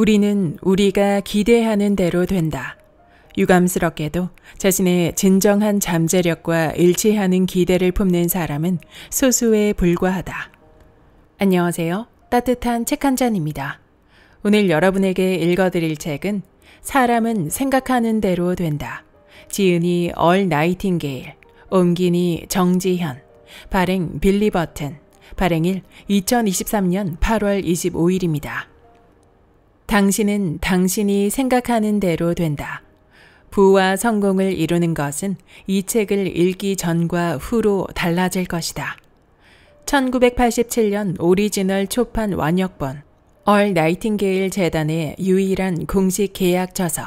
우리는 우리가 기대하는 대로 된다. 유감스럽게도 자신의 진정한 잠재력과 일치하는 기대를 품는 사람은 소수에 불과하다. 안녕하세요. 따뜻한 책 한 잔입니다. 오늘 여러분에게 읽어드릴 책은 사람은 생각하는 대로 된다. 지은이 얼 나이팅게일, 옮기니 정지현, 발행 빌리 버튼, 발행일 2023년 8월 25일입니다. 당신은 당신이 생각하는 대로 된다. 부와 성공을 이루는 것은 이 책을 읽기 전과 후로 달라질 것이다. 1987년 오리지널 초판 완역본, 얼 나이팅게일 재단의 유일한 공식 계약 저서.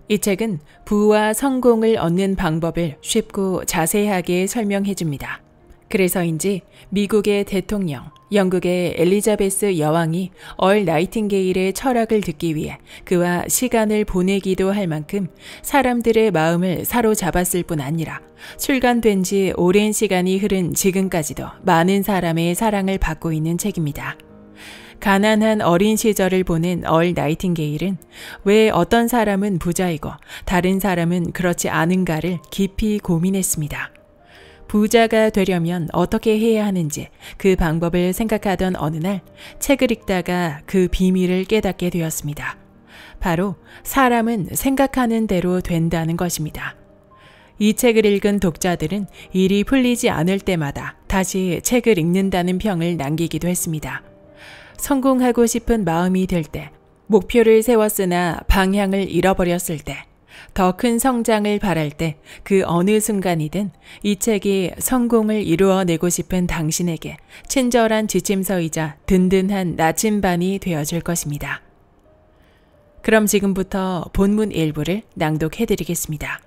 이 책은 부와 성공을 얻는 방법을 쉽고 자세하게 설명해 줍니다. 그래서인지 미국의 대통령, 영국의 엘리자베스 여왕이 얼 나이팅게일의 철학을 듣기 위해 그와 시간을 보내기도 할 만큼 사람들의 마음을 사로잡았을 뿐 아니라 출간된 지 오랜 시간이 흐른 지금까지도 많은 사람의 사랑을 받고 있는 책입니다. 가난한 어린 시절을 보낸 얼 나이팅게일은 왜 어떤 사람은 부자이고 다른 사람은 그렇지 않은가를 깊이 고민했습니다. 부자가 되려면 어떻게 해야 하는지 그 방법을 생각하던 어느 날 책을 읽다가 그 비밀을 깨닫게 되었습니다. 바로 사람은 생각하는 대로 된다는 것입니다. 이 책을 읽은 독자들은 일이 풀리지 않을 때마다 다시 책을 읽는다는 평을 남기기도 했습니다. 성공하고 싶은 마음이 들 때, 목표를 세웠으나 방향을 잃어버렸을 때, 더 큰 성장을 바랄 때 그 어느 순간이든 이 책이 성공을 이루어내고 싶은 당신에게 친절한 지침서이자 든든한 나침반이 되어줄 것입니다. 그럼 지금부터 본문 일부를 낭독해 드리겠습니다.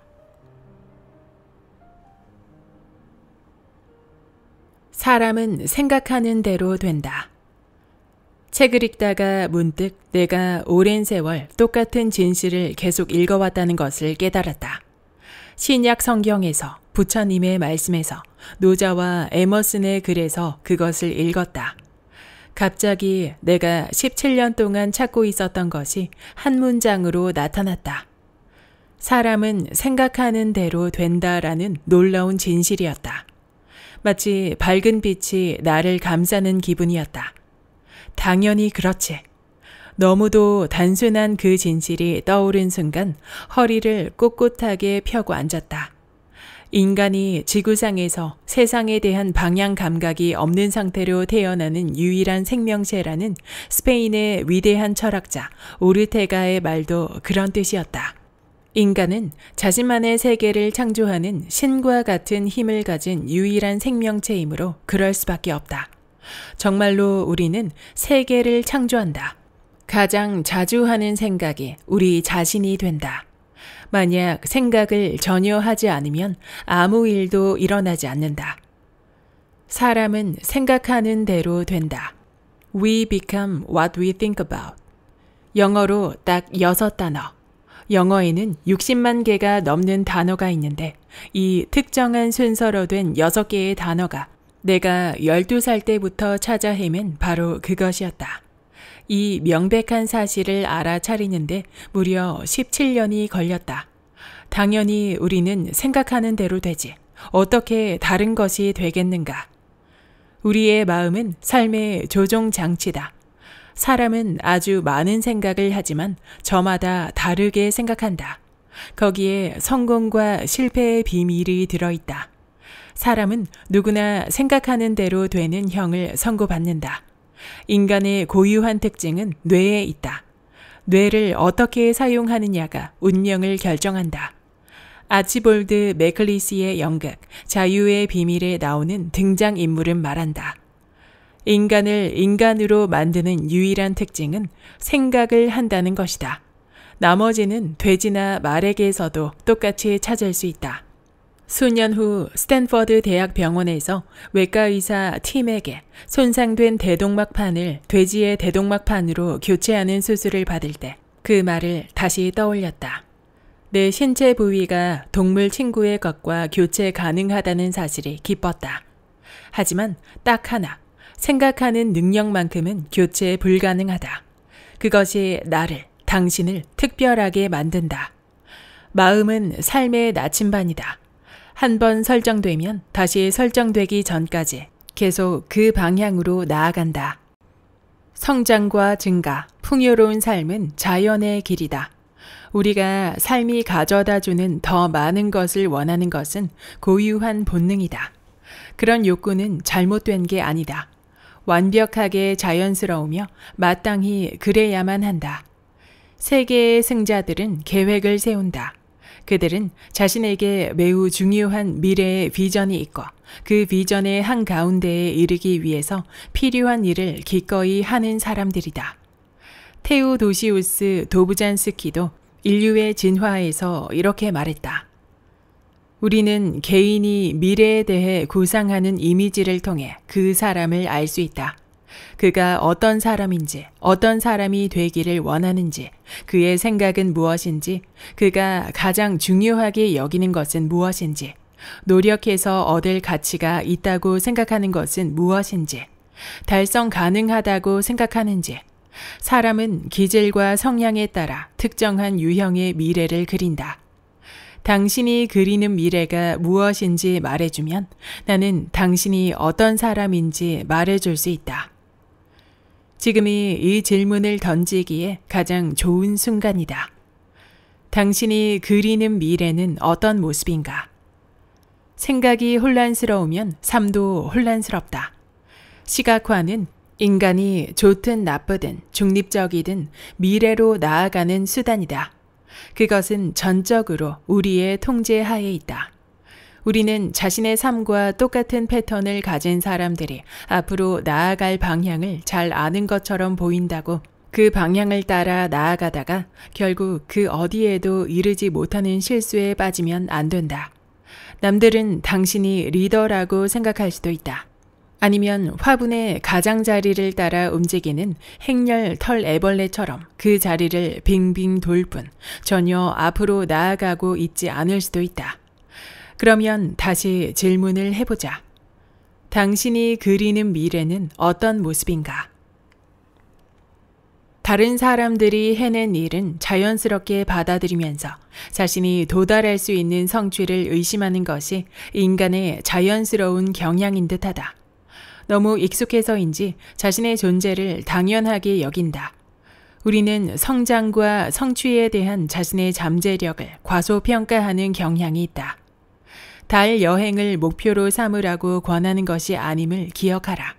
사람은 생각하는 대로 된다. 책을 읽다가 문득 내가 오랜 세월 똑같은 진실을 계속 읽어왔다는 것을 깨달았다. 신약 성경에서, 부처님의 말씀에서, 노자와 에머슨의 글에서 그것을 읽었다. 갑자기 내가 17년 동안 찾고 있었던 것이 한 문장으로 나타났다. 사람은 생각하는 대로 된다라는 놀라운 진실이었다. 마치 밝은 빛이 나를 감싸는 기분이었다. 당연히 그렇지. 너무도 단순한 그 진실이 떠오른 순간 허리를 꼿꼿하게 펴고 앉았다. 인간이 지구상에서 세상에 대한 방향 감각이 없는 상태로 태어나는 유일한 생명체라는 스페인의 위대한 철학자 오르테가의 말도 그런 뜻이었다. 인간은 자신만의 세계를 창조하는 신과 같은 힘을 가진 유일한 생명체이므로 그럴 수밖에 없다. 정말로 우리는 세계를 창조한다. 가장 자주 하는 생각이 우리 자신이 된다. 만약 생각을 전혀 하지 않으면 아무 일도 일어나지 않는다. 사람은 생각하는 대로 된다. We become what we think about. 영어로 딱 6단어. 영어에는 60만 개가 넘는 단어가 있는데 이 특정한 순서로 된 6개의 단어가 내가 12살 때부터 찾아 헤맨 바로 그것이었다. 이 명백한 사실을 알아차리는데 무려 17년이 걸렸다. 당연히 우리는 생각하는 대로 되지. 어떻게 다른 것이 되겠는가? 우리의 마음은 삶의 조종 장치다. 사람은 아주 많은 생각을 하지만 저마다 다르게 생각한다. 거기에 성공과 실패의 비밀이 들어있다. 사람은 누구나 생각하는 대로 되는 형을 선고받는다. 인간의 고유한 특징은 뇌에 있다. 뇌를 어떻게 사용하느냐가 운명을 결정한다. 아치볼드 맥클리시의 연극 자유의 비밀에 나오는 등장인물은 말한다. 인간을 인간으로 만드는 유일한 특징은 생각을 한다는 것이다. 나머지는 돼지나 말에게서도 똑같이 찾을 수 있다. 수년 후 스탠퍼드 대학 병원에서 외과의사 팀에게 손상된 대동막판을 돼지의 대동막판으로 교체하는 수술을 받을 때 그 말을 다시 떠올렸다. 내 신체 부위가 동물 친구의 것과 교체 가능하다는 사실이 기뻤다. 하지만 딱 하나, 생각하는 능력만큼은 교체 불가능하다. 그것이 나를, 당신을 특별하게 만든다. 마음은 삶의 나침반이다. 한 번 설정되면 다시 설정되기 전까지 계속 그 방향으로 나아간다. 성장과 증가, 풍요로운 삶은 자연의 길이다. 우리가 삶이 가져다주는 더 많은 것을 원하는 것은 고유한 본능이다. 그런 욕구는 잘못된 게 아니다. 완벽하게 자연스러우며 마땅히 그래야만 한다. 세계의 승자들은 계획을 세운다. 그들은 자신에게 매우 중요한 미래의 비전이 있고 그 비전의 한가운데에 이르기 위해서 필요한 일을 기꺼이 하는 사람들이다. 테오도시우스 도부잔스키도 인류의 진화에서 이렇게 말했다. 우리는 개인이 미래에 대해 구상하는 이미지를 통해 그 사람을 알 수 있다. 그가 어떤 사람인지, 어떤 사람이 되기를 원하는지, 그의 생각은 무엇인지, 그가 가장 중요하게 여기는 것은 무엇인지, 노력해서 얻을 가치가 있다고 생각하는 것은 무엇인지, 달성 가능하다고 생각하는지, 사람은 기질과 성향에 따라 특정한 유형의 미래를 그린다. 당신이 그리는 미래가 무엇인지 말해주면 나는 당신이 어떤 사람인지 말해줄 수 있다. 지금이 이 질문을 던지기에 가장 좋은 순간이다. 당신이 그리는 미래는 어떤 모습인가? 생각이 혼란스러우면 삶도 혼란스럽다. 시각화는 인간이 좋든 나쁘든 중립적이든 미래로 나아가는 수단이다. 그것은 전적으로 우리의 통제 하에 있다. 우리는 자신의 삶과 똑같은 패턴을 가진 사람들이 앞으로 나아갈 방향을 잘 아는 것처럼 보인다고 그 방향을 따라 나아가다가 결국 그 어디에도 이르지 못하는 실수에 빠지면 안 된다. 남들은 당신이 리더라고 생각할 수도 있다. 아니면 화분의 가장자리를 따라 움직이는 행렬 털애벌레처럼 그 자리를 빙빙 돌 뿐 전혀 앞으로 나아가고 있지 않을 수도 있다. 그러면 다시 질문을 해보자. 당신이 그리는 미래는 어떤 모습인가? 다른 사람들이 해낸 일은 자연스럽게 받아들이면서 자신이 도달할 수 있는 성취를 의심하는 것이 인간의 자연스러운 경향인 듯하다. 너무 익숙해서인지 자신의 존재를 당연하게 여긴다. 우리는 성장과 성취에 대한 자신의 잠재력을 과소평가하는 경향이 있다. 달 여행을 목표로 삼으라고 권하는 것이 아님을 기억하라.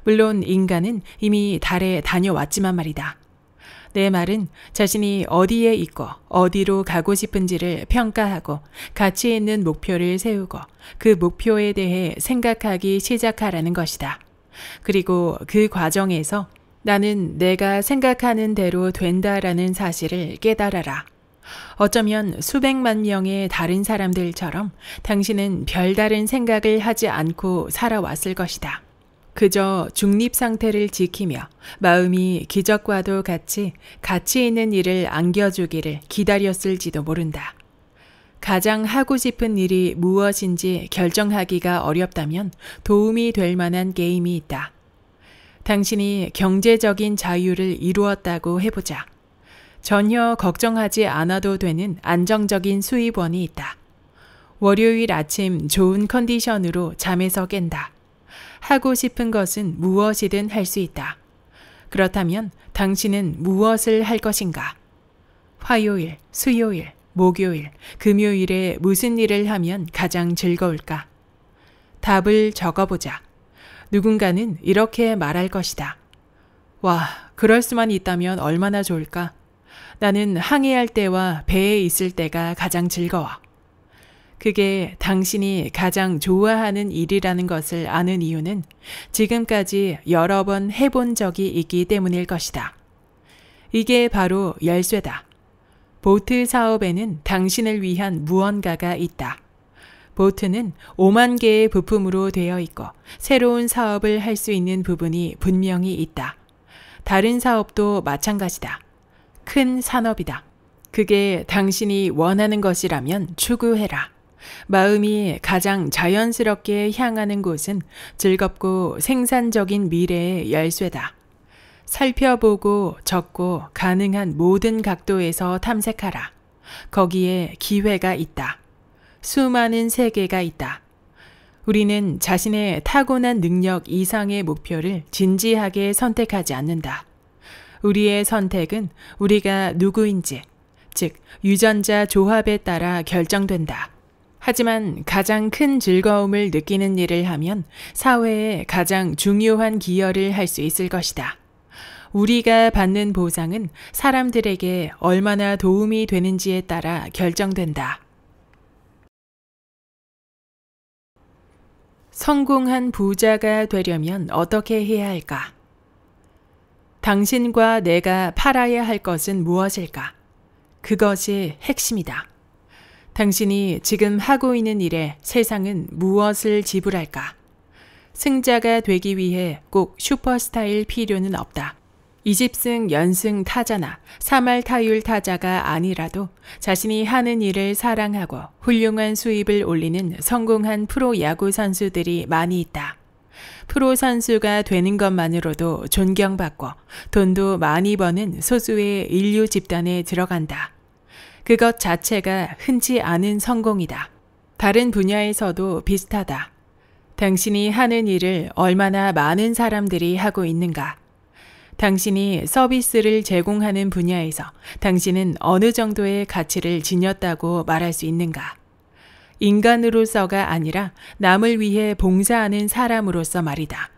물론 인간은 이미 달에 다녀왔지만 말이다. 내 말은 자신이 어디에 있고 어디로 가고 싶은지를 평가하고 가치 있는 목표를 세우고 그 목표에 대해 생각하기 시작하라는 것이다. 그리고 그 과정에서 나는 내가 생각하는 대로 된다라는 사실을 깨달아라. 어쩌면 수백만 명의 다른 사람들처럼 당신은 별다른 생각을 하지 않고 살아왔을 것이다. 그저 중립 상태를 지키며 마음이 기적과도 같이 가치 있는 일을 안겨주기를 기다렸을지도 모른다. 가장 하고 싶은 일이 무엇인지 결정하기가 어렵다면 도움이 될 만한 게임이 있다. 당신이 경제적인 자유를 이루었다고 해보자. 전혀 걱정하지 않아도 되는 안정적인 수입원이 있다. 월요일 아침 좋은 컨디션으로 잠에서 깬다. 하고 싶은 것은 무엇이든 할 수 있다. 그렇다면 당신은 무엇을 할 것인가? 화요일, 수요일, 목요일, 금요일에 무슨 일을 하면 가장 즐거울까? 답을 적어보자. 누군가는 이렇게 말할 것이다. 와, 그럴 수만 있다면 얼마나 좋을까? 나는 항해할 때와 배에 있을 때가 가장 즐거워. 그게 당신이 가장 좋아하는 일이라는 것을 아는 이유는 지금까지 여러 번 해본 적이 있기 때문일 것이다. 이게 바로 열쇠다. 보트 사업에는 당신을 위한 무언가가 있다. 보트는 5만 개의 부품으로 되어 있고 새로운 사업을 할 수 있는 부분이 분명히 있다. 다른 사업도 마찬가지다. 큰 산업이다. 그게 당신이 원하는 것이라면 추구해라. 마음이 가장 자연스럽게 향하는 곳은 즐겁고 생산적인 미래의 열쇠다. 살펴보고 적고 가능한 모든 각도에서 탐색하라. 거기에 기회가 있다. 수많은 세계가 있다. 우리는 자신의 타고난 능력 이상의 목표를 진지하게 선택하지 않는다. 우리의 선택은 우리가 누구인지, 즉 유전자 조합에 따라 결정된다. 하지만 가장 큰 즐거움을 느끼는 일을 하면 사회에 가장 중요한 기여를 할 수 있을 것이다. 우리가 받는 보상은 사람들에게 얼마나 도움이 되는지에 따라 결정된다. 성공한 부자가 되려면 어떻게 해야 할까? 당신과 내가 팔아야 할 것은 무엇일까? 그것이 핵심이다. 당신이 지금 하고 있는 일에 세상은 무엇을 지불할까? 승자가 되기 위해 꼭 슈퍼스타일 필요는 없다. 20승 연승 타자나 3할 타율 타자가 아니라도 자신이 하는 일을 사랑하고 훌륭한 수입을 올리는 성공한 프로 야구 선수들이 많이 있다. 프로 선수가 되는 것만으로도 존경받고 돈도 많이 버는 소수의 인류 집단에 들어간다. 그것 자체가 흔치 않은 성공이다. 다른 분야에서도 비슷하다. 당신이 하는 일을 얼마나 많은 사람들이 하고 있는가? 당신이 서비스를 제공하는 분야에서 당신은 어느 정도의 가치를 지녔다고 말할 수 있는가? 인간으로서가 아니라 남을 위해 봉사하는 사람으로서 말이다.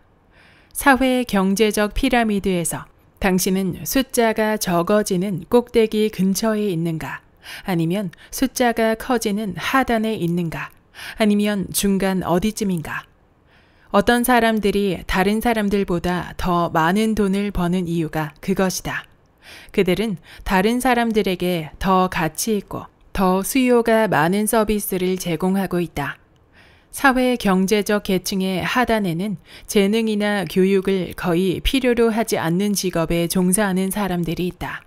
사회 경제적 피라미드에서 당신은 숫자가 적어지는 꼭대기 근처에 있는가? 아니면 숫자가 커지는 하단에 있는가? 아니면 중간 어디쯤인가? 어떤 사람들이 다른 사람들보다 더 많은 돈을 버는 이유가 그것이다. 그들은 다른 사람들에게 더 가치 있고 더 수요가 많은 서비스를 제공하고 있다. 사회 경제적 계층의 하단에는 재능이나 교육을 거의 필요로 하지 않는 직업에 종사하는 사람들이 있다.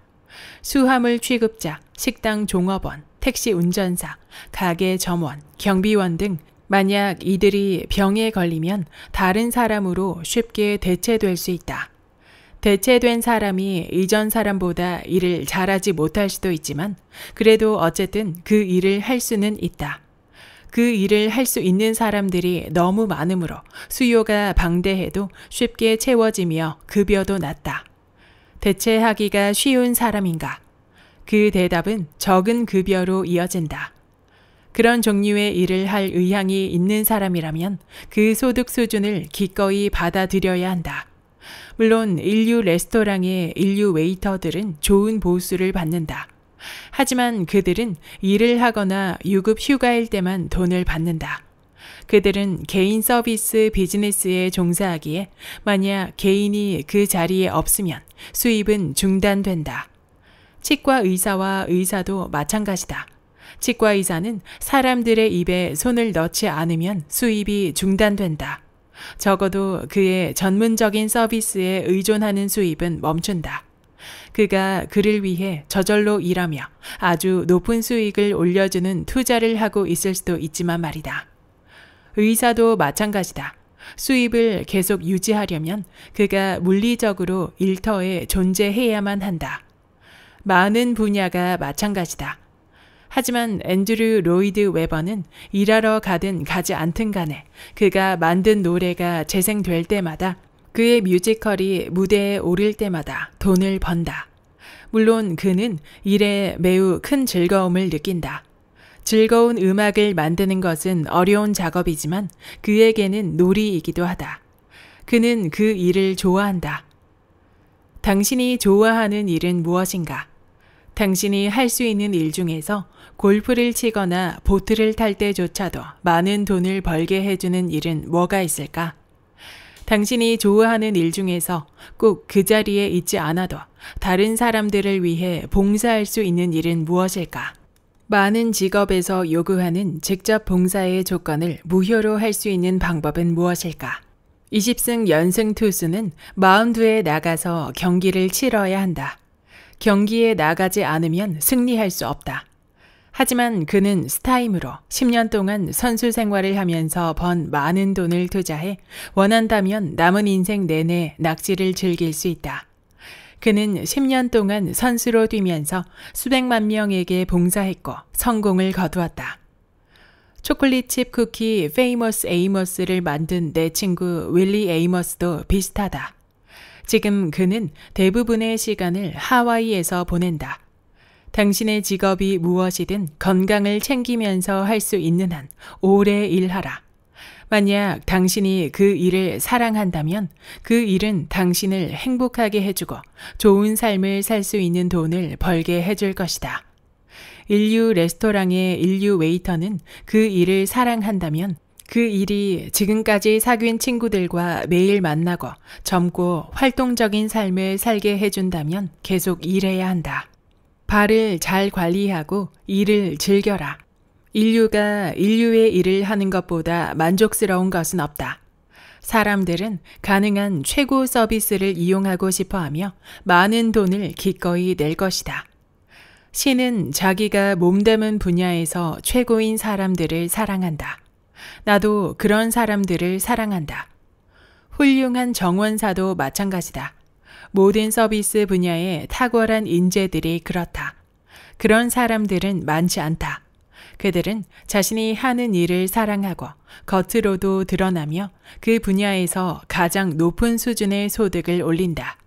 수화물 취급자, 식당 종업원, 택시 운전사, 가게 점원, 경비원 등 만약 이들이 병에 걸리면 다른 사람으로 쉽게 대체될 수 있다. 대체된 사람이 이전 사람보다 일을 잘하지 못할 수도 있지만 그래도 어쨌든 그 일을 할 수는 있다. 그 일을 할 수 있는 사람들이 너무 많으므로 수요가 방대해도 쉽게 채워지며 급여도 낮다. 대체하기가 쉬운 사람인가? 그 대답은 적은 급여로 이어진다. 그런 종류의 일을 할 의향이 있는 사람이라면 그 소득 수준을 기꺼이 받아들여야 한다. 물론 인류 레스토랑의 인류 웨이터들은 좋은 보수를 받는다. 하지만 그들은 일을 하거나 유급 휴가일 때만 돈을 받는다. 그들은 개인 서비스 비즈니스에 종사하기에 만약 개인이 그 자리에 없으면 수입은 중단된다. 치과 의사와 의사도 마찬가지다. 치과 의사는 사람들의 입에 손을 넣지 않으면 수입이 중단된다. 적어도 그의 전문적인 서비스에 의존하는 수입은 멈춘다. 그가 그를 위해 저절로 일하며 아주 높은 수익을 올려주는 투자를 하고 있을 수도 있지만 말이다. 의사도 마찬가지다. 수입을 계속 유지하려면 그가 물리적으로 일터에 존재해야만 한다. 많은 분야가 마찬가지다. 하지만 앤드류 로이드 웨버는 일하러 가든 가지 않든 간에 그가 만든 노래가 재생될 때마다 그의 뮤지컬이 무대에 오를 때마다 돈을 번다. 물론 그는 일에 매우 큰 즐거움을 느낀다. 즐거운 음악을 만드는 것은 어려운 작업이지만 그에게는 놀이이기도 하다. 그는 그 일을 좋아한다. 당신이 좋아하는 일은 무엇인가? 당신이 할 수 있는 일 중에서 골프를 치거나 보트를 탈 때조차도 많은 돈을 벌게 해주는 일은 뭐가 있을까? 당신이 좋아하는 일 중에서 꼭 그 자리에 있지 않아도 다른 사람들을 위해 봉사할 수 있는 일은 무엇일까? 많은 직업에서 요구하는 직접 봉사의 조건을 무효로 할 수 있는 방법은 무엇일까? 20승 연승 투수는 마운드에 나가서 경기를 치러야 한다. 경기에 나가지 않으면 승리할 수 없다. 하지만 그는 스타임으로 10년 동안 선수 생활을 하면서 번 많은 돈을 투자해 원한다면 남은 인생 내내 낚시를 즐길 수 있다. 그는 10년 동안 선수로 뛰면서 수백만 명에게 봉사했고 성공을 거두었다. 초콜릿칩 쿠키 페이머스 에이머스를 만든 내 친구 윌리 에이머스도 비슷하다. 지금 그는 대부분의 시간을 하와이에서 보낸다. 당신의 직업이 무엇이든 건강을 챙기면서 할 수 있는 한 오래 일하라. 만약 당신이 그 일을 사랑한다면 그 일은 당신을 행복하게 해주고 좋은 삶을 살 수 있는 돈을 벌게 해줄 것이다. 인류 레스토랑의 인류 웨이터는 그 일을 사랑한다면 그 일이 지금까지 사귄 친구들과 매일 만나고 젊고 활동적인 삶을 살게 해준다면 계속 일해야 한다. 발을 잘 관리하고 일을 즐겨라. 인류가 인류의 일을 하는 것보다 만족스러운 것은 없다. 사람들은 가능한 최고 서비스를 이용하고 싶어 하며 많은 돈을 기꺼이 낼 것이다. 신은 자기가 몸담은 분야에서 최고인 사람들을 사랑한다. 나도 그런 사람들을 사랑한다. 훌륭한 정원사도 마찬가지다. 모든 서비스 분야에 탁월한 인재들이 그렇다. 그런 사람들은 많지 않다. 그들은 자신이 하는 일을 사랑하고 겉으로도 드러나며 그 분야에서 가장 높은 수준의 소득을 올린다.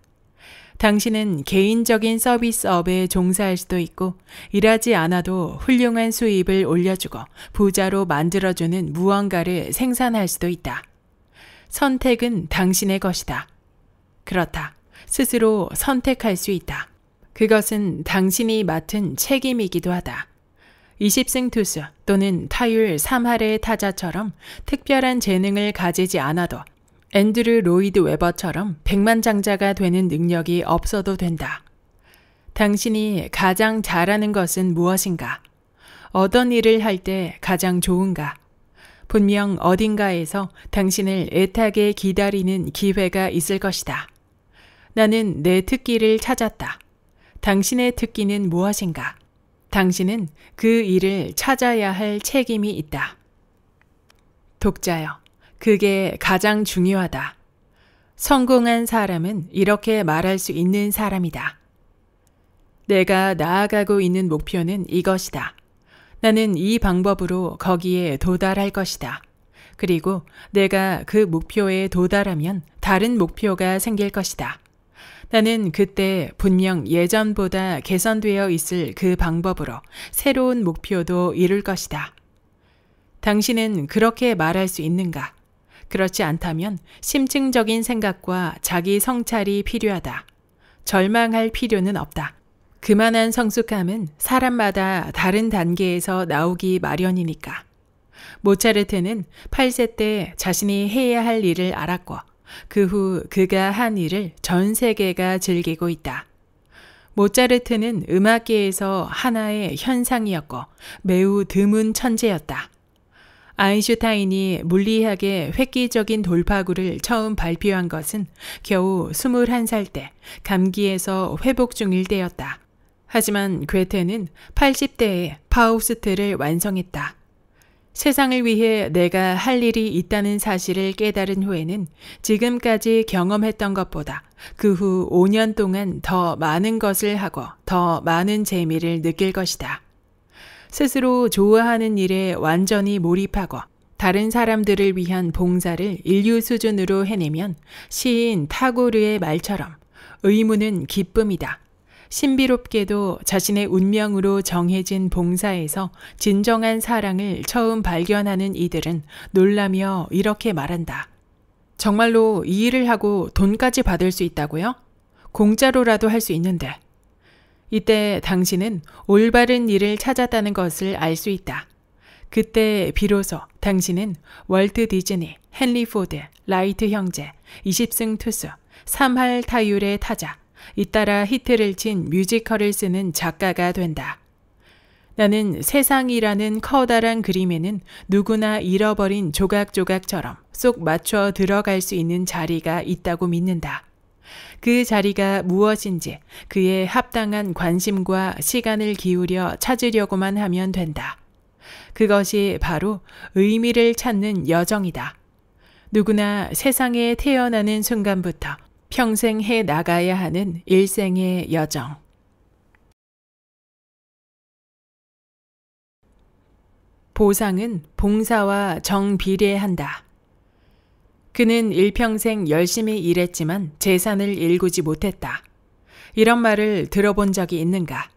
당신은 개인적인 서비스업에 종사할 수도 있고 일하지 않아도 훌륭한 수입을 올려주고 부자로 만들어주는 무언가를 생산할 수도 있다. 선택은 당신의 것이다. 그렇다. 스스로 선택할 수 있다. 그것은 당신이 맡은 책임이기도 하다. 20승 투수 또는 타율 3할의 타자처럼 특별한 재능을 가지지 않아도 앤드류 로이드 웨버처럼 백만장자가 되는 능력이 없어도 된다. 당신이 가장 잘하는 것은 무엇인가? 어떤 일을 할 때 가장 좋은가? 분명 어딘가에서 당신을 애타게 기다리는 기회가 있을 것이다. 나는 내 특기를 찾았다. 당신의 특기는 무엇인가? 당신은 그 일을 찾아야 할 책임이 있다. 독자여, 그게 가장 중요하다. 성공한 사람은 이렇게 말할 수 있는 사람이다. 내가 나아가고 있는 목표는 이것이다. 나는 이 방법으로 거기에 도달할 것이다. 그리고 내가 그 목표에 도달하면 다른 목표가 생길 것이다. 나는 그때 분명 예전보다 개선되어 있을 그 방법으로 새로운 목표도 이룰 것이다. 당신은 그렇게 말할 수 있는가? 그렇지 않다면 심층적인 생각과 자기 성찰이 필요하다. 절망할 필요는 없다. 그만한 성숙함은 사람마다 다른 단계에서 나오기 마련이니까. 모차르트는 8세 때 자신이 해야 할 일을 알았고 그 후 그가 한 일을 전 세계가 즐기고 있다. 모차르트는 음악계에서 하나의 현상이었고 매우 드문 천재였다. 아인슈타인이 물리학의 획기적인 돌파구를 처음 발표한 것은 겨우 21살 때 감기에서 회복 중일 때였다. 하지만 괴테는 80대에 파우스트를 완성했다. 세상을 위해 내가 할 일이 있다는 사실을 깨달은 후에는 지금까지 경험했던 것보다 그 후 5년 동안 더 많은 것을 하고 더 많은 재미를 느낄 것이다. 스스로 좋아하는 일에 완전히 몰입하고 다른 사람들을 위한 봉사를 인류 수준으로 해내면 시인 타고르의 말처럼 의무는 기쁨이다. 신비롭게도 자신의 운명으로 정해진 봉사에서 진정한 사랑을 처음 발견하는 이들은 놀라며 이렇게 말한다. 정말로 이 일을 하고 돈까지 받을 수 있다고요? 공짜로라도 할 수 있는데. 이때 당신은 올바른 일을 찾았다는 것을 알 수 있다. 그때 비로소 당신은 월트 디즈니, 헨리 포드, 라이트 형제, 20승 투수, 3할 타율의 타자, 잇따라 히트를 친 뮤지컬을 쓰는 작가가 된다. 나는 세상이라는 커다란 그림에는 누구나 잃어버린 조각조각처럼 쏙 맞춰 들어갈 수 있는 자리가 있다고 믿는다. 그 자리가 무엇인지 그에 합당한 관심과 시간을 기울여 찾으려고만 하면 된다. 그것이 바로 의미를 찾는 여정이다. 누구나 세상에 태어나는 순간부터 평생 해 나가야 하는 일생의 여정. 보상은 봉사와 정비례한다. 그는 일평생 열심히 일했지만 재산을 일구지 못했다. 이런 말을 들어본 적이 있는가?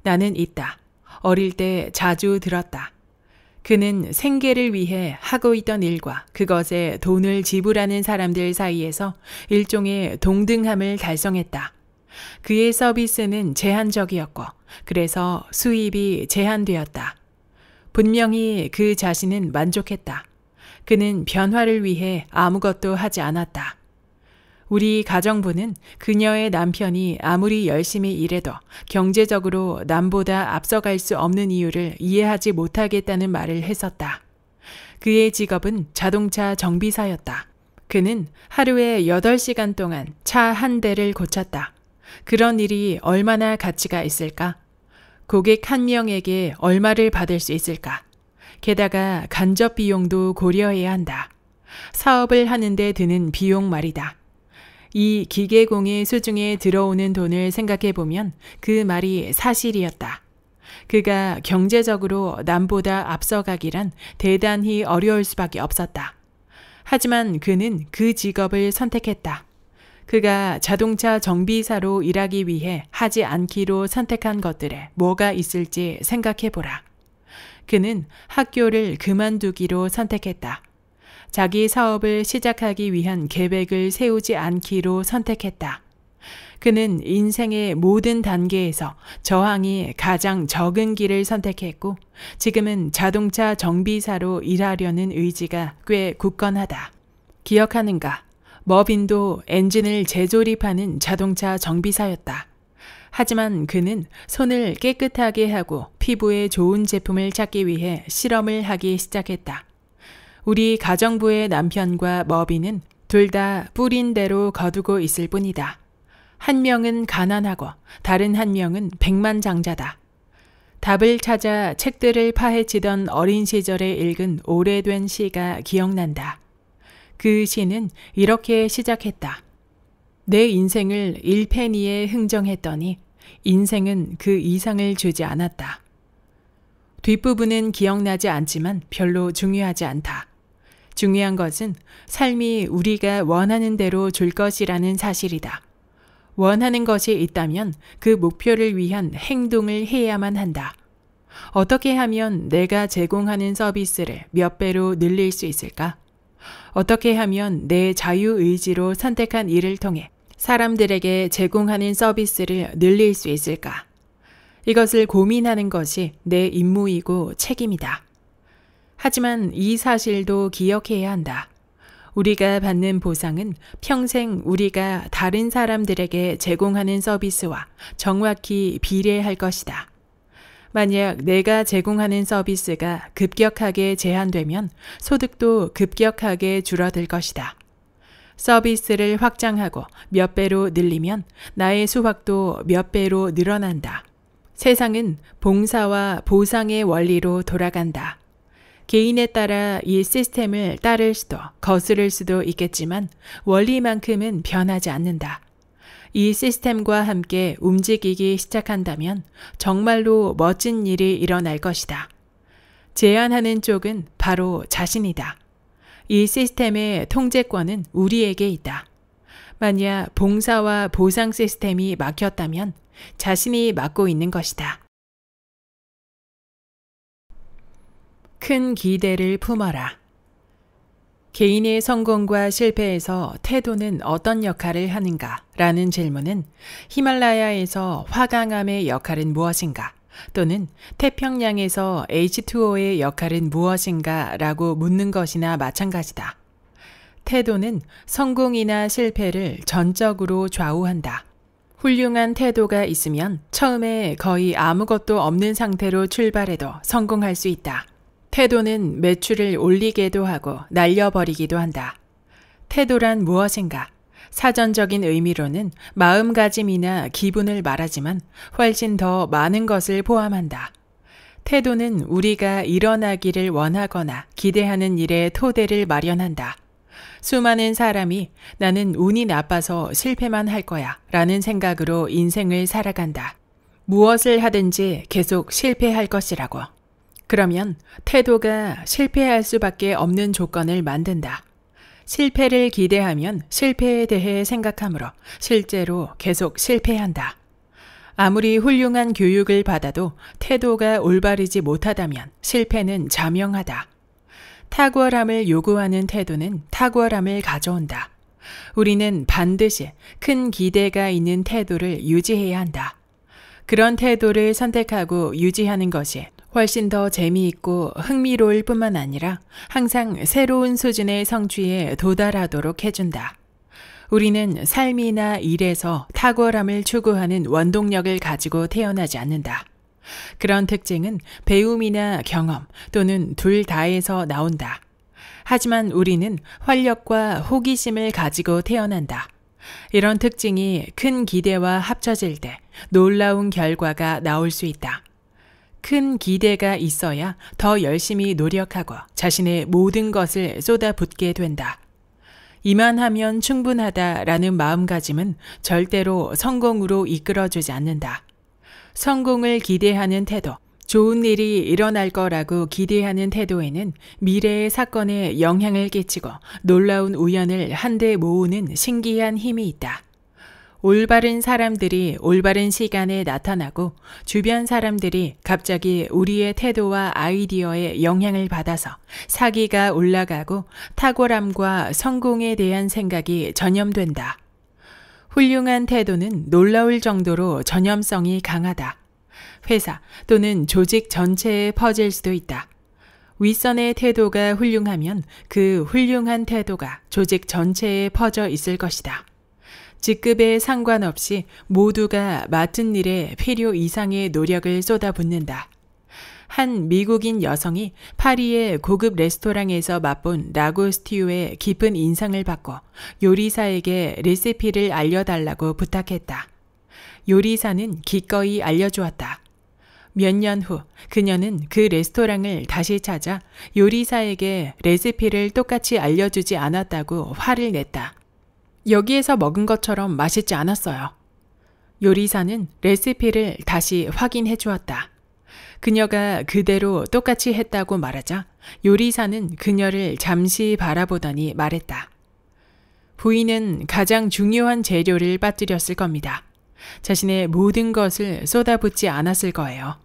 나는 있다. 어릴 때 자주 들었다. 그는 생계를 위해 하고 있던 일과 그것에 돈을 지불하는 사람들 사이에서 일종의 동등함을 달성했다. 그의 서비스는 제한적이었고 그래서 수입이 제한되었다. 분명히 그 자신은 만족했다. 그는 변화를 위해 아무것도 하지 않았다. 우리 가정부는 그녀의 남편이 아무리 열심히 일해도 경제적으로 남보다 앞서갈 수 없는 이유를 이해하지 못하겠다는 말을 했었다. 그의 직업은 자동차 정비사였다. 그는 하루에 8시간 동안 차 한 대를 고쳤다. 그런 일이 얼마나 가치가 있을까? 고객 한 명에게 얼마를 받을 수 있을까? 게다가 간접 비용도 고려해야 한다. 사업을 하는데 드는 비용 말이다. 이 기계공의 수중에 들어오는 돈을 생각해보면 그 말이 사실이었다. 그가 경제적으로 남보다 앞서가기란 대단히 어려울 수밖에 없었다. 하지만 그는 그 직업을 선택했다. 그가 자동차 정비사로 일하기 위해 하지 않기로 선택한 것들에 뭐가 있을지 생각해보라. 그는 학교를 그만두기로 선택했다. 자기 사업을 시작하기 위한 계획을 세우지 않기로 선택했다. 그는 인생의 모든 단계에서 저항이 가장 적은 길을 선택했고 지금은 자동차 정비사로 일하려는 의지가 꽤 굳건하다. 기억하는가? 머빈도 엔진을 재조립하는 자동차 정비사였다. 하지만 그는 손을 깨끗하게 하고 피부에 좋은 제품을 찾기 위해 실험을 하기 시작했다. 우리 가정부의 남편과 머빈은 둘 다 뿌린 대로 거두고 있을 뿐이다. 한 명은 가난하고 다른 한 명은 백만장자다. 답을 찾아 책들을 파헤치던 어린 시절에 읽은 오래된 시가 기억난다. 그 시는 이렇게 시작했다. 내 인생을 1페니에 흥정했더니 인생은 그 이상을 주지 않았다. 뒷부분은 기억나지 않지만 별로 중요하지 않다. 중요한 것은 삶이 우리가 원하는 대로 줄 것이라는 사실이다. 원하는 것이 있다면 그 목표를 위한 행동을 해야만 한다. 어떻게 하면 내가 제공하는 서비스를 몇 배로 늘릴 수 있을까? 어떻게 하면 내 자유의지로 선택한 일을 통해 사람들에게 제공하는 서비스를 늘릴 수 있을까? 이것을 고민하는 것이 내 임무이고 책임이다. 하지만 이 사실도 기억해야 한다. 우리가 받는 보상은 평생 우리가 다른 사람들에게 제공하는 서비스와 정확히 비례할 것이다. 만약 내가 제공하는 서비스가 급격하게 제한되면 소득도 급격하게 줄어들 것이다. 서비스를 확장하고 몇 배로 늘리면 나의 수확도 몇 배로 늘어난다. 세상은 봉사와 보상의 원리로 돌아간다. 개인에 따라 이 시스템을 따를 수도 거스를 수도 있겠지만 원리만큼은 변하지 않는다. 이 시스템과 함께 움직이기 시작한다면 정말로 멋진 일이 일어날 것이다. 제안하는 쪽은 바로 자신이다. 이 시스템의 통제권은 우리에게 있다. 만약 봉사와 보상 시스템이 막혔다면 자신이 맡고 있는 것이다. 큰 기대를 품어라. 개인의 성공과 실패에서 태도는 어떤 역할을 하는가? 라는 질문은 히말라야에서 화강암의 역할은 무엇인가? 또는 태평양에서 H2O의 역할은 무엇인가? 라고 묻는 것이나 마찬가지다. 태도는 성공이나 실패를 전적으로 좌우한다. 훌륭한 태도가 있으면 처음에 거의 아무것도 없는 상태로 출발해도 성공할 수 있다. 태도는 매출을 올리게도 하고 날려버리기도 한다. 태도란 무엇인가? 사전적인 의미로는 마음가짐이나 기분을 말하지만 훨씬 더 많은 것을 포함한다. 태도는 우리가 일어나기를 원하거나 기대하는 일의 토대를 마련한다. 수많은 사람이 나는 운이 나빠서 실패만 할 거야 라는 생각으로 인생을 살아간다. 무엇을 하든지 계속 실패할 것이라고. 그러면 태도가 실패할 수밖에 없는 조건을 만든다. 실패를 기대하면 실패에 대해 생각하므로 실제로 계속 실패한다. 아무리 훌륭한 교육을 받아도 태도가 올바르지 못하다면 실패는 자명하다. 탁월함을 요구하는 태도는 탁월함을 가져온다. 우리는 반드시 큰 기대가 있는 태도를 유지해야 한다. 그런 태도를 선택하고 유지하는 것이 훨씬 더 재미있고 흥미로울 뿐만 아니라 항상 새로운 수준의 성취에 도달하도록 해준다. 우리는 삶이나 일에서 탁월함을 추구하는 원동력을 가지고 태어나지 않는다. 그런 특징은 배움이나 경험 또는 둘 다에서 나온다. 하지만 우리는 활력과 호기심을 가지고 태어난다. 이런 특징이 큰 기대와 합쳐질 때 놀라운 결과가 나올 수 있다. 큰 기대가 있어야 더 열심히 노력하고 자신의 모든 것을 쏟아붓게 된다. 이만하면 충분하다라는 마음가짐은 절대로 성공으로 이끌어주지 않는다. 성공을 기대하는 태도, 좋은 일이 일어날 거라고 기대하는 태도에는 미래의 사건에 영향을 끼치고 놀라운 우연을 한데 모으는 신기한 힘이 있다. 올바른 사람들이 올바른 시간에 나타나고 주변 사람들이 갑자기 우리의 태도와 아이디어에 영향을 받아서 사기가 올라가고 탁월함과 성공에 대한 생각이 전염된다. 훌륭한 태도는 놀라울 정도로 전염성이 강하다. 회사 또는 조직 전체에 퍼질 수도 있다. 윗선의 태도가 훌륭하면 그 훌륭한 태도가 조직 전체에 퍼져 있을 것이다. 직급에 상관없이 모두가 맡은 일에 필요 이상의 노력을 쏟아붓는다. 한 미국인 여성이 파리의 고급 레스토랑에서 맛본 라구 스튜의 깊은 인상을 받고 요리사에게 레시피를 알려달라고 부탁했다. 요리사는 기꺼이 알려주었다. 몇 년 후 그녀는 그 레스토랑을 다시 찾아 요리사에게 레시피를 똑같이 알려주지 않았다고 화를 냈다. 여기에서 먹은 것처럼 맛있지 않았어요. 요리사는 레시피를 다시 확인해 주었다. 그녀가 그대로 똑같이 했다고 말하자 요리사는 그녀를 잠시 바라보더니 말했다. 부인은 가장 중요한 재료를 빠뜨렸을 겁니다. 자신의 모든 것을 쏟아붓지 않았을 거예요.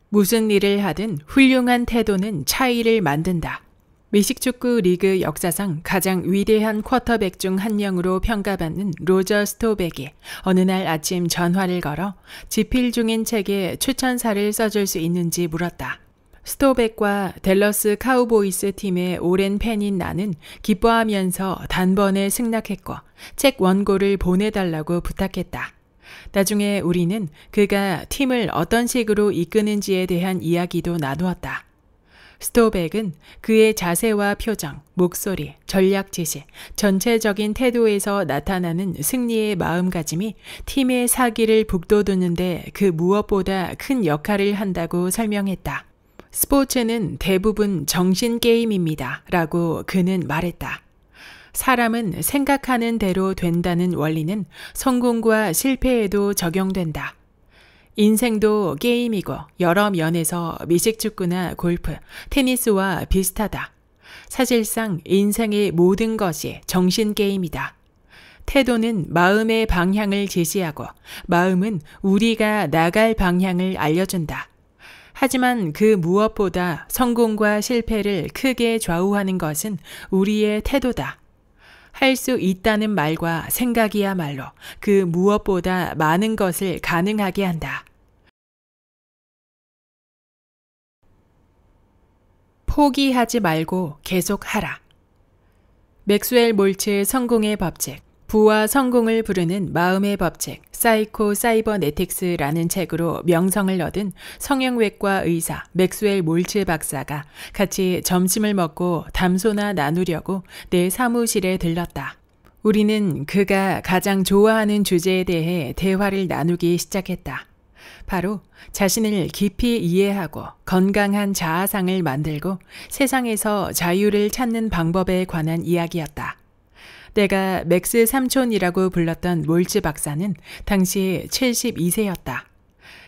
무슨 일을 하든 훌륭한 태도는 차이를 만든다. 미식축구 리그 역사상 가장 위대한 쿼터백 중 한 명으로 평가받는 로저 스토백이 어느 날 아침 전화를 걸어 집필 중인 책에 추천사를 써줄 수 있는지 물었다. 스토백과 댈러스 카우보이스 팀의 오랜 팬인 나는 기뻐하면서 단번에 승낙했고 책 원고를 보내달라고 부탁했다. 나중에 우리는 그가 팀을 어떤 식으로 이끄는지에 대한 이야기도 나누었다. 스토백은 그의 자세와 표정, 목소리, 전략 지시, 전체적인 태도에서 나타나는 승리의 마음가짐이 팀의 사기를 북돋우는데 그 무엇보다 큰 역할을 한다고 설명했다. 스포츠는 대부분 정신게임입니다. 라고 그는 말했다. 사람은 생각하는 대로 된다는 원리는 성공과 실패에도 적용된다. 인생도 게임이고 여러 면에서 미식축구나 골프, 테니스와 비슷하다. 사실상 인생의 모든 것이 정신게임이다. 태도는 마음의 방향을 제시하고 마음은 우리가 나갈 방향을 알려준다. 하지만 그 무엇보다 성공과 실패를 크게 좌우하는 것은 우리의 태도다. 할 수 있다는 말과 생각이야말로 그 무엇보다 많은 것을 가능하게 한다. 포기하지 말고 계속하라. 맥스웰 몰츠의 성공의 법칙, 부와 성공을 부르는 마음의 법칙, 사이코 사이버네틱스라는 책으로 명성을 얻은 성형외과 의사 맥스웰 몰츠 박사가 같이 점심을 먹고 담소나 나누려고 내 사무실에 들렀다. 우리는 그가 가장 좋아하는 주제에 대해 대화를 나누기 시작했다. 바로 자신을 깊이 이해하고 건강한 자아상을 만들고 세상에서 자유를 찾는 방법에 관한 이야기였다. 내가 맥스 삼촌이라고 불렀던 몰츠 박사는 당시 72세였다.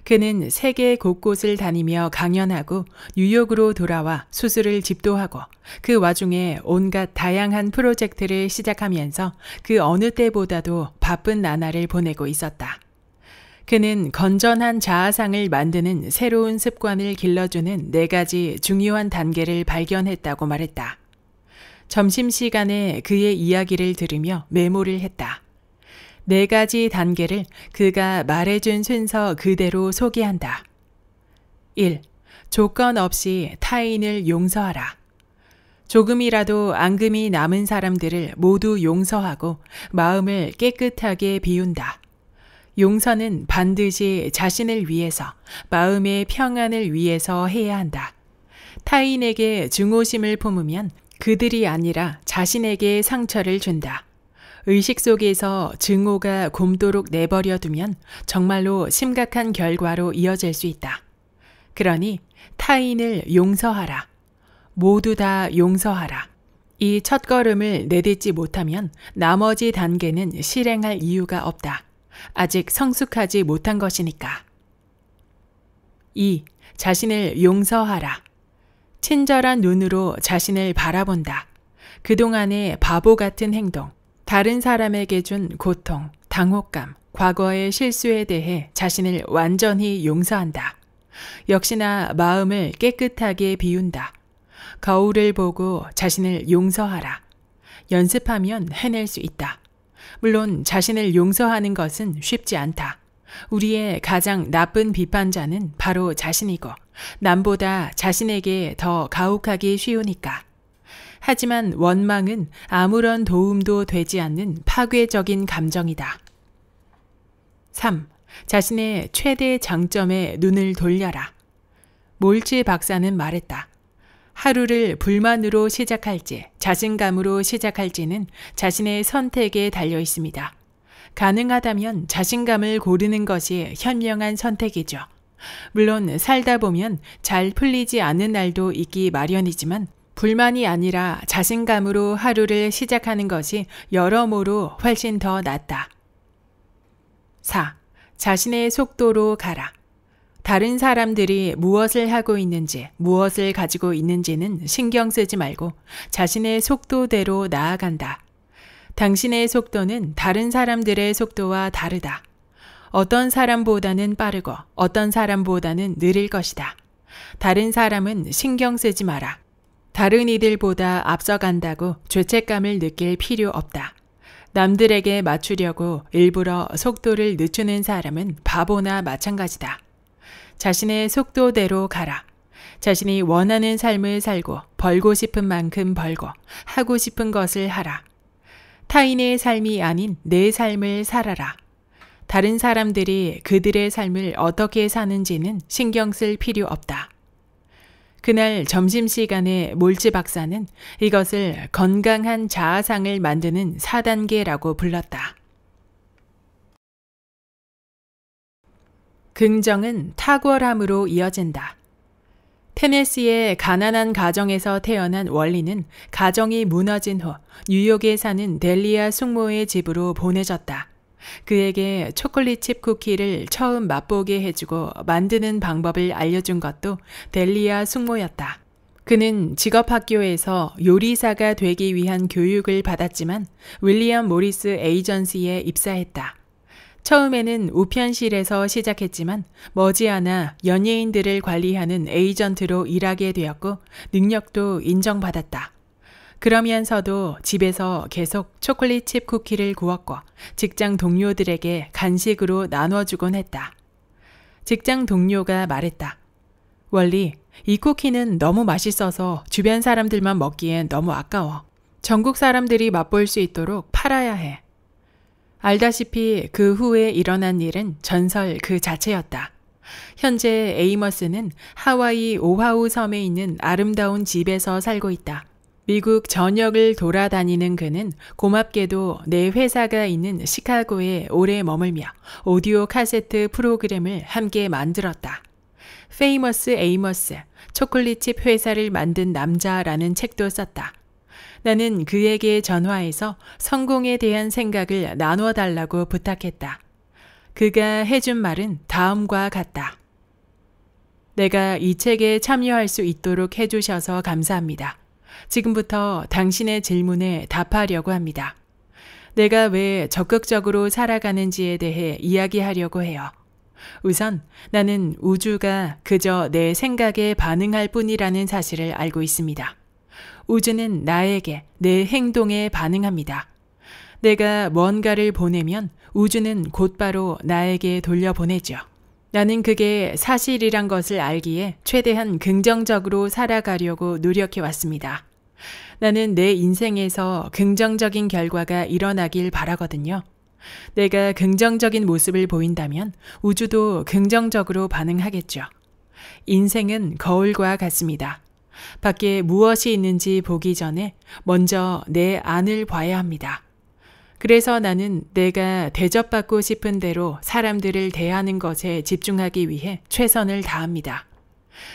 그는 세계 곳곳을 다니며 강연하고 뉴욕으로 돌아와 수술을 집도하고 그 와중에 온갖 다양한 프로젝트를 시작하면서 그 어느 때보다도 바쁜 나날을 보내고 있었다. 그는 건전한 자아상을 만드는 새로운 습관을 길러주는 4가지 중요한 단계를 발견했다고 말했다. 점심시간에 그의 이야기를 들으며 메모를 했다. 4가지 단계를 그가 말해준 순서 그대로 소개한다. 1. 조건 없이 타인을 용서하라. 조금이라도 앙금이 남은 사람들을 모두 용서하고 마음을 깨끗하게 비운다. 용서는 반드시 자신을 위해서, 마음의 평안을 위해서 해야 한다. 타인에게 증오심을 품으면 그들이 아니라 자신에게 상처를 준다. 의식 속에서 증오가 굼도록 내버려 두면 정말로 심각한 결과로 이어질 수 있다. 그러니 타인을 용서하라. 모두 다 용서하라. 이 첫걸음을 내딛지 못하면 나머지 단계는 실행할 이유가 없다. 아직 성숙하지 못한 것이니까. 2. 자신을 용서하라. 친절한 눈으로 자신을 바라본다. 그동안의 바보 같은 행동, 다른 사람에게 준 고통, 당혹감, 과거의 실수에 대해 자신을 완전히 용서한다. 역시나 마음을 깨끗하게 비운다. 거울을 보고 자신을 용서하라. 연습하면 해낼 수 있다. 물론 자신을 용서하는 것은 쉽지 않다. 우리의 가장 나쁜 비판자는 바로 자신이고 남보다 자신에게 더 가혹하기 쉬우니까. 하지만 원망은 아무런 도움도 되지 않는 파괴적인 감정이다. 3. 자신의 최대 장점에 눈을 돌려라. 몰츠 박사는 말했다. 하루를 불만으로 시작할지 자신감으로 시작할지는 자신의 선택에 달려 있습니다. 가능하다면 자신감을 고르는 것이 현명한 선택이죠. 물론 살다 보면 잘 풀리지 않는 날도 있기 마련이지만 불만이 아니라 자신감으로 하루를 시작하는 것이 여러모로 훨씬 더 낫다. 4. 자신의 속도로 가라. 다른 사람들이 무엇을 하고 있는지, 무엇을 가지고 있는지는 신경 쓰지 말고 자신의 속도대로 나아간다. 당신의 속도는 다른 사람들의 속도와 다르다. 어떤 사람보다는 빠르고 어떤 사람보다는 느릴 것이다. 다른 사람은 신경 쓰지 마라. 다른 이들보다 앞서간다고 죄책감을 느낄 필요 없다. 남들에게 맞추려고 일부러 속도를 늦추는 사람은 바보나 마찬가지다. 자신의 속도대로 가라. 자신이 원하는 삶을 살고 벌고 싶은 만큼 벌고 하고 싶은 것을 하라. 타인의 삶이 아닌 내 삶을 살아라. 다른 사람들이 그들의 삶을 어떻게 사는지는 신경 쓸 필요 없다. 그날 점심시간에 몰츠 박사는 이것을 건강한 자아상을 만드는 4단계라고 불렀다. 긍정은 탁월함으로 이어진다. 테네시의 가난한 가정에서 태어난 월리는 가정이 무너진 후 뉴욕에 사는 델리아 숙모의 집으로 보내졌다. 그에게 초콜릿칩 쿠키를 처음 맛보게 해주고 만드는 방법을 알려준 것도 델리아 숙모였다. 그는 직업학교에서 요리사가 되기 위한 교육을 받았지만 윌리엄 모리스 에이전시에 입사했다. 처음에는 우편실에서 시작했지만 머지않아 연예인들을 관리하는 에이전트로 일하게 되었고 능력도 인정받았다. 그러면서도 집에서 계속 초콜릿칩 쿠키를 구웠고 직장 동료들에게 간식으로 나눠주곤 했다. 직장 동료가 말했다. 월리, 이 쿠키는 너무 맛있어서 주변 사람들만 먹기엔 너무 아까워. 전국 사람들이 맛볼 수 있도록 팔아야 해. 알다시피 그 후에 일어난 일은 전설 그 자체였다. 현재 에이머스는 하와이 오하우 섬에 있는 아름다운 집에서 살고 있다. 미국 전역을 돌아다니는 그는 고맙게도 내 회사가 있는 시카고에 오래 머물며 오디오 카세트 프로그램을 함께 만들었다. 페이머스 에이머스, 초콜릿칩 회사를 만든 남자라는 책도 썼다. 나는 그에게 전화해서 성공에 대한 생각을 나누어 달라고 부탁했다. 그가 해준 말은 다음과 같다. 내가 이 책에 참여할 수 있도록 해주셔서 감사합니다. 지금부터 당신의 질문에 답하려고 합니다. 내가 왜 적극적으로 살아가는지에 대해 이야기하려고 해요. 우선 나는 우주가 그저 내 생각에 반응할 뿐이라는 사실을 알고 있습니다. 우주는 나에게, 내 행동에 반응합니다. 내가 뭔가를 보내면 우주는 곧바로 나에게 돌려보내죠. 나는 그게 사실이란 것을 알기에 최대한 긍정적으로 살아가려고 노력해왔습니다. 나는 내 인생에서 긍정적인 결과가 일어나길 바라거든요. 내가 긍정적인 모습을 보인다면 우주도 긍정적으로 반응하겠죠. 인생은 거울과 같습니다. 밖에 무엇이 있는지 보기 전에 먼저 내 안을 봐야 합니다. 그래서 나는 내가 대접받고 싶은 대로 사람들을 대하는 것에 집중하기 위해 최선을 다합니다.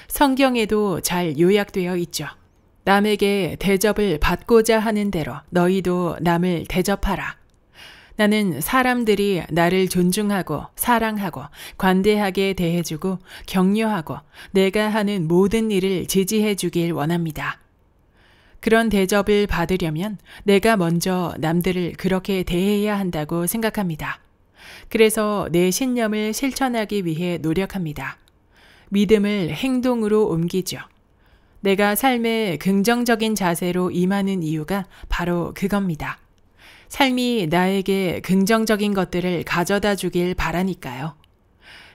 성경에도 잘 요약되어 있죠. 남에게 대접을 받고자 하는 대로 너희도 남을 대접하라. 나는 사람들이 나를 존중하고 사랑하고 관대하게 대해주고 격려하고 내가 하는 모든 일을 지지해 주길 원합니다. 그런 대접을 받으려면 내가 먼저 남들을 그렇게 대해야 한다고 생각합니다. 그래서 내 신념을 실천하기 위해 노력합니다. 믿음을 행동으로 옮기죠. 내가 삶에 긍정적인 자세로 임하는 이유가 바로 그겁니다. 삶이 나에게 긍정적인 것들을 가져다 주길 바라니까요.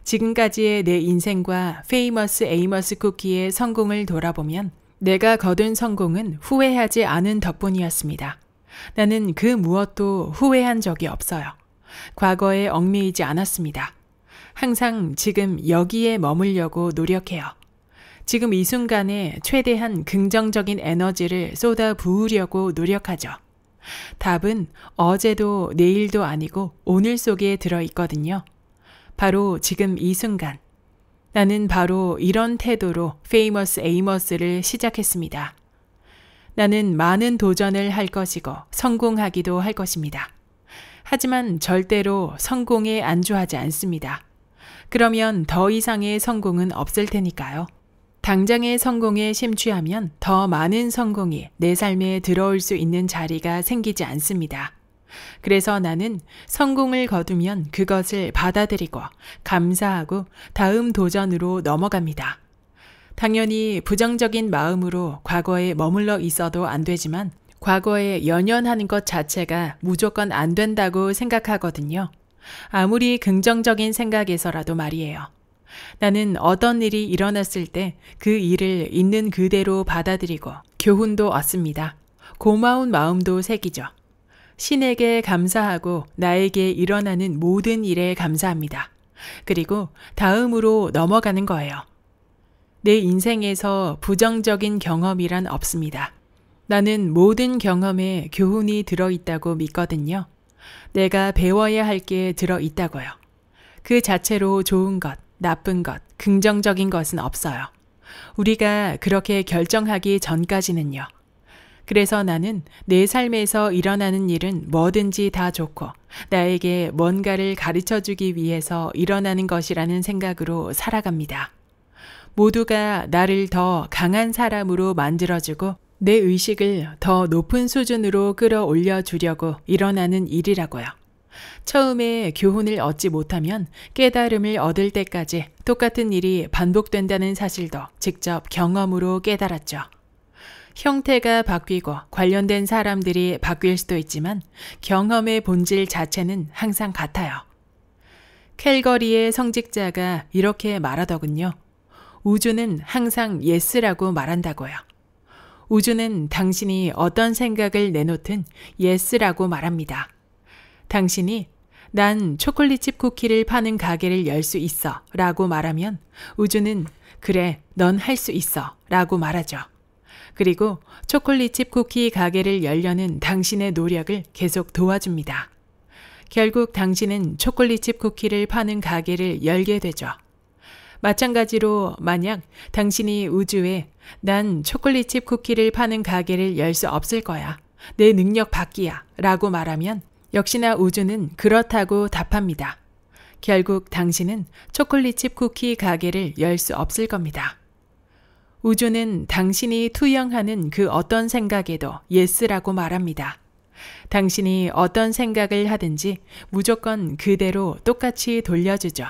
지금까지의 내 인생과 페이머스 에이머스 쿠키의 성공을 돌아보면 내가 거둔 성공은 후회하지 않은 덕분이었습니다. 나는 그 무엇도 후회한 적이 없어요. 과거에 얽매이지 않았습니다. 항상 지금 여기에 머물려고 노력해요. 지금 이 순간에 최대한 긍정적인 에너지를 쏟아 부으려고 노력하죠. 답은 어제도 내일도 아니고 오늘 속에 들어있거든요. 바로 지금 이 순간. 나는 바로 이런 태도로 페이머스 에이머스를 시작했습니다. 나는 많은 도전을 할 것이고 성공하기도 할 것입니다. 하지만 절대로 성공에 안주하지 않습니다. 그러면 더 이상의 성공은 없을 테니까요. 당장의 성공에 심취하면 더 많은 성공이 내 삶에 들어올 수 있는 자리가 생기지 않습니다. 그래서 나는 성공을 거두면 그것을 받아들이고 감사하고 다음 도전으로 넘어갑니다. 당연히 부정적인 마음으로 과거에 머물러 있어도 안 되지만 과거에 연연하는 것 자체가 무조건 안 된다고 생각하거든요. 아무리 긍정적인 생각에서라도 말이에요. 나는 어떤 일이 일어났을 때 그 일을 있는 그대로 받아들이고 교훈도 얻습니다. 고마운 마음도 새기죠. 신에게 감사하고 나에게 일어나는 모든 일에 감사합니다. 그리고 다음으로 넘어가는 거예요. 내 인생에서 부정적인 경험이란 없습니다. 나는 모든 경험에 교훈이 들어있다고 믿거든요. 내가 배워야 할 게 들어있다고요. 그 자체로 좋은 것, 나쁜 것, 긍정적인 것은 없어요. 우리가 그렇게 결정하기 전까지는요. 그래서 나는 내 삶에서 일어나는 일은 뭐든지 다 좋고 나에게 뭔가를 가르쳐주기 위해서 일어나는 것이라는 생각으로 살아갑니다. 모두가 나를 더 강한 사람으로 만들어주고 내 의식을 더 높은 수준으로 끌어올려 주려고 일어나는 일이라고요. 처음에 교훈을 얻지 못하면 깨달음을 얻을 때까지 똑같은 일이 반복된다는 사실도 직접 경험으로 깨달았죠. 형태가 바뀌고 관련된 사람들이 바뀔 수도 있지만 경험의 본질 자체는 항상 같아요. 캘거리의 성직자가 이렇게 말하더군요. 우주는 항상 예스라고 말한다고요. 우주는 당신이 어떤 생각을 내놓든 예스라고 말합니다. 당신이 난 초콜릿칩 쿠키를 파는 가게를 열 수 있어 라고 말하면 우주는 그래, 넌 할 수 있어 라고 말하죠. 그리고 초콜릿칩 쿠키 가게를 열려는 당신의 노력을 계속 도와줍니다. 결국 당신은 초콜릿칩 쿠키를 파는 가게를 열게 되죠. 마찬가지로 만약 당신이 우주에 난 초콜릿칩 쿠키를 파는 가게를 열 수 없을 거야. 내 능력 밖이야 라고 말하면 역시나 우주는 그렇다고 답합니다. 결국 당신은 초콜릿칩 쿠키 가게를 열 수 없을 겁니다. 우주는 당신이 투영하는 그 어떤 생각에도 예스라고 말합니다. 당신이 어떤 생각을 하든지 무조건 그대로 똑같이 돌려주죠.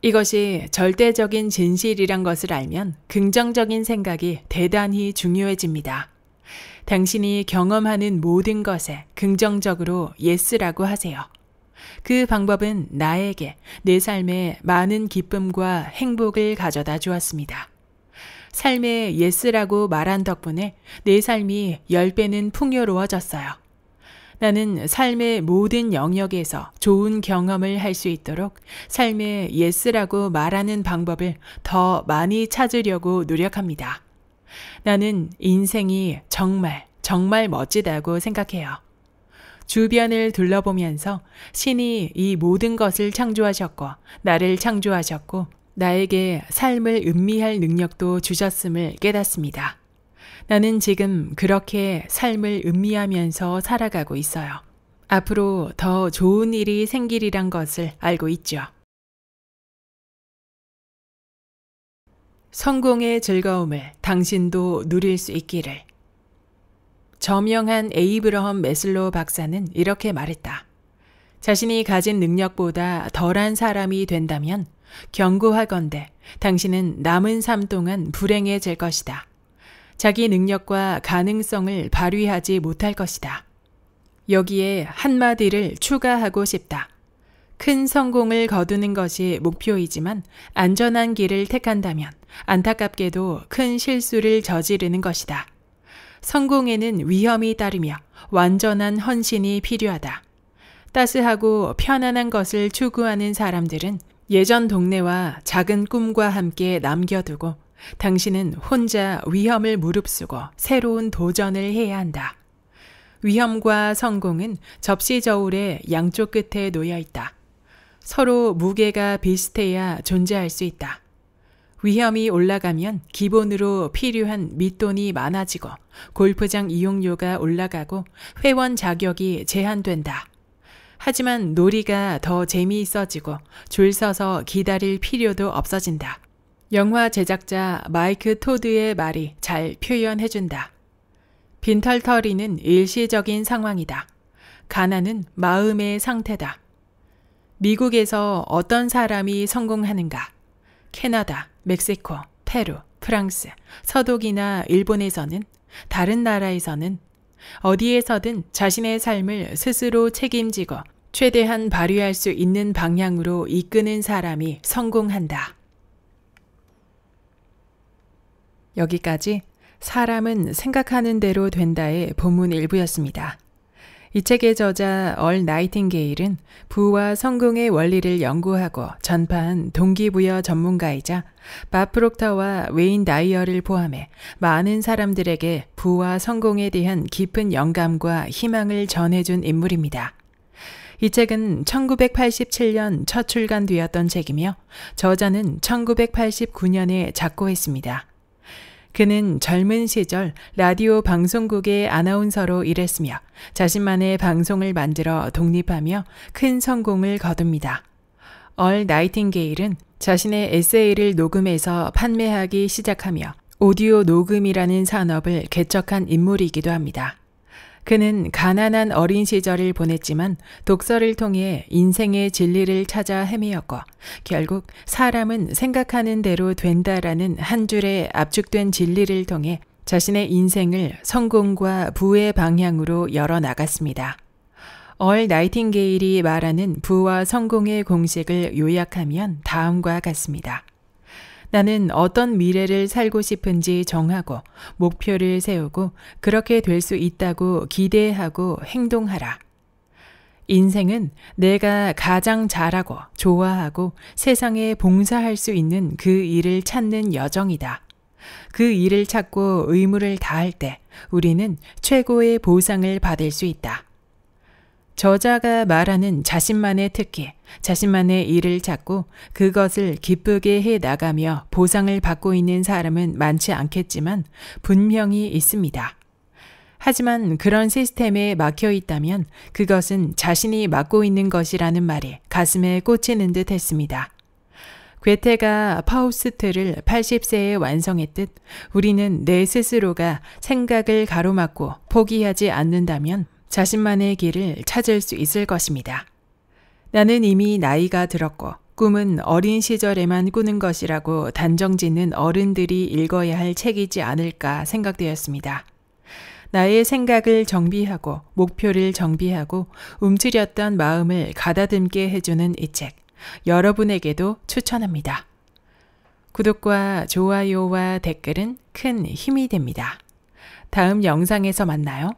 이것이 절대적인 진실이란 것을 알면 긍정적인 생각이 대단히 중요해집니다. 당신이 경험하는 모든 것에 긍정적으로 예스라고 하세요. 그 방법은 나에게 내 삶에 많은 기쁨과 행복을 가져다 주었습니다. 삶에 예스라고 말한 덕분에 내 삶이 10배는 풍요로워졌어요. 나는 삶의 모든 영역에서 좋은 경험을 할 수 있도록 삶에 예스라고 말하는 방법을 더 많이 찾으려고 노력합니다. 나는 인생이 정말 멋지다고 생각해요. 주변을 둘러보면서 신이 이 모든 것을 창조하셨고 나를 창조하셨고 나에게 삶을 음미할 능력도 주셨음을 깨닫습니다. 나는 지금 그렇게 삶을 음미하면서 살아가고 있어요. 앞으로 더 좋은 일이 생기리란 것을 알고 있죠. 성공의 즐거움을 당신도 누릴 수 있기를. 저명한 에이브러험 매슬로우 박사는 이렇게 말했다. 자신이 가진 능력보다 덜한 사람이 된다면 경고하건대 당신은 남은 삶 동안 불행해질 것이다. 자기 능력과 가능성을 발휘하지 못할 것이다. 여기에 한마디를 추가하고 싶다. 큰 성공을 거두는 것이 목표이지만 안전한 길을 택한다면 안타깝게도 큰 실수를 저지르는 것이다. 성공에는 위험이 따르며 완전한 헌신이 필요하다. 따스하고 편안한 것을 추구하는 사람들은 예전 동네와 작은 꿈과 함께 남겨두고 당신은 혼자 위험을 무릅쓰고 새로운 도전을 해야 한다. 위험과 성공은 접시 저울의 양쪽 끝에 놓여 있다. 서로 무게가 비슷해야 존재할 수 있다. 위험이 올라가면 기본으로 필요한 밑돈이 많아지고 골프장 이용료가 올라가고 회원 자격이 제한된다. 하지만 놀이가 더 재미있어지고 줄 서서 기다릴 필요도 없어진다. 영화 제작자 마이크 토드의 말이 잘 표현해준다. 빈털터리는 일시적인 상황이다. 가난은 마음의 상태다. 미국에서 어떤 사람이 성공하는가? 캐나다, 멕시코, 페루, 프랑스, 서독이나 일본에서는, 다른 나라에서는, 어디에서든 자신의 삶을 스스로 책임지고 최대한 발휘할 수 있는 방향으로 이끄는 사람이 성공한다. 여기까지 사람은 생각하는 대로 된다의 본문 일부였습니다. 이 책의 저자 얼 나이팅게일은 부와 성공의 원리를 연구하고 전파한 동기부여 전문가이자 밥 프록터와 웨인 다이어를 포함해 많은 사람들에게 부와 성공에 대한 깊은 영감과 희망을 전해준 인물입니다. 이 책은 1987년 첫 출간되었던 책이며 저자는 1989년에 작고했습니다. 그는 젊은 시절 라디오 방송국의 아나운서로 일했으며 자신만의 방송을 만들어 독립하며 큰 성공을 거둡니다. 얼 나이팅게일은 자신의 에세이를 녹음해서 판매하기 시작하며 오디오 녹음이라는 산업을 개척한 인물이기도 합니다. 그는 가난한 어린 시절을 보냈지만 독서를 통해 인생의 진리를 찾아 헤매었고 결국 사람은 생각하는 대로 된다라는 한 줄의 압축된 진리를 통해 자신의 인생을 성공과 부의 방향으로 열어나갔습니다. 얼 나이팅게일이 말하는 부와 성공의 공식을 요약하면 다음과 같습니다. 나는 어떤 미래를 살고 싶은지 정하고 목표를 세우고 그렇게 될 수 있다고 기대하고 행동하라. 인생은 내가 가장 잘하고 좋아하고 세상에 봉사할 수 있는 그 일을 찾는 여정이다. 그 일을 찾고 의무를 다할 때 우리는 최고의 보상을 받을 수 있다. 저자가 말하는 자신만의 특기, 자신만의 일을 찾고 그것을 기쁘게 해 나가며 보상을 받고 있는 사람은 많지 않겠지만 분명히 있습니다. 하지만 그런 시스템에 막혀 있다면 그것은 자신이 맡고 있는 것이라는 말이 가슴에 꽂히는 듯 했습니다. 괴테가 파우스트를 80세에 완성했듯 우리는 내 스스로가 생각을 가로막고 포기하지 않는다면 자신만의 길을 찾을 수 있을 것입니다. 나는 이미 나이가 들었고 꿈은 어린 시절에만 꾸는 것이라고 단정짓는 어른들이 읽어야 할 책이지 않을까 생각되었습니다. 나의 생각을 정비하고 목표를 정비하고 움츠렸던 마음을 가다듬게 해주는 이 책, 여러분에게도 추천합니다. 구독과 좋아요와 댓글은 큰 힘이 됩니다. 다음 영상에서 만나요.